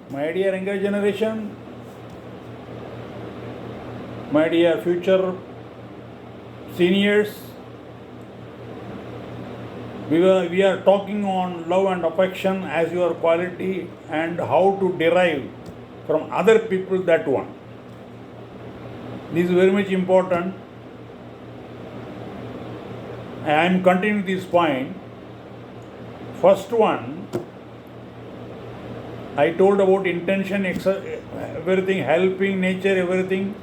My dear younger generation, my dear future seniors, we are talking on love and affection as your quality and how to derive from other people that one. This is very much important. I am continuing this point. First one, I told about intention, everything, helping nature, everything,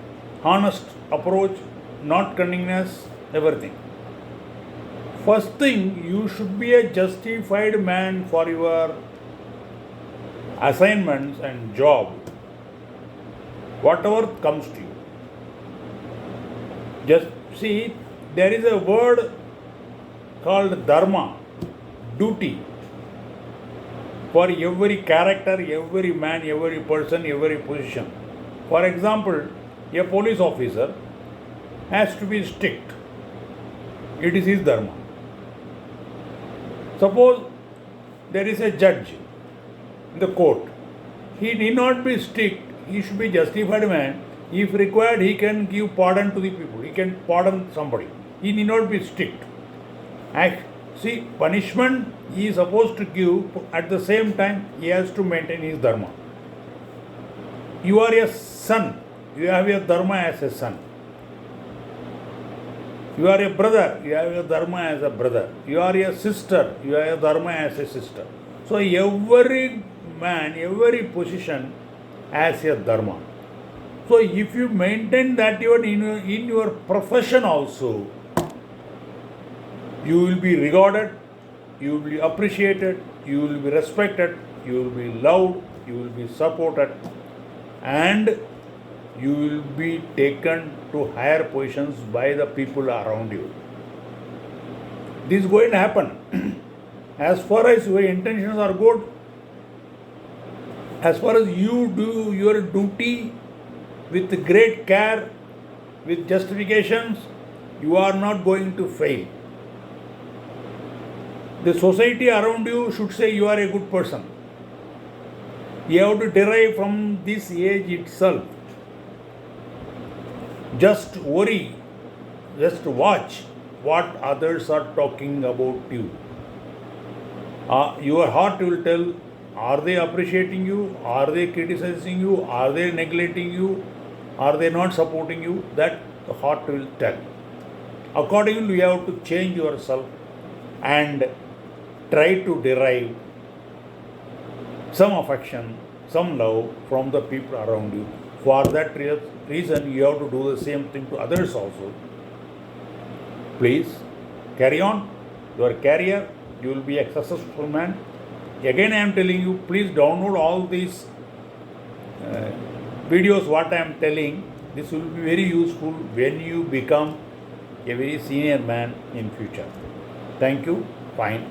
honest approach, not cunningness, everything. First thing, you should be a justified man for your assignments and job, whatever comes to you. Just see, there is a word called dharma, duty, for every character, every man, every person, every position. For example, a police officer has to be strict. It is his dharma. Suppose there is a judge in the court. He need not be strict. He should be justified man. If required, he can give pardon to the people. He can pardon somebody. He need not be strict. See, punishment he is supposed to give, at the same time he has to maintain his dharma. You are a son, you have your dharma as a son. You are a brother, you have your dharma as a brother. You are a sister, you have your dharma as a sister. So every man, every position has a dharma. So if you maintain that even in your profession also, you will be regarded, you will be appreciated, you will be respected, you will be loved, you will be supported, and you will be taken to higher positions by the people around you. This is going to happen. As far as your intentions are good, as far as you do your duty with great care, with justifications, you are not going to fail. The society around you should say you are a good person. You have to derive from this age itself. Just worry, just watch what others are talking about you. Your heart will tell, are they appreciating you? Are they criticizing you? Are they neglecting you? Are they not supporting you? That the heart will tell. Accordingly, you have to change yourself and try to derive some affection, some love from the people around you. For that reason, you have to do the same thing to others also. Please carry on your career. You will be a successful man. Again, I am telling you, please download all these videos what I am telling. This will be very useful when you become a very senior man in future. Thank you. Fine.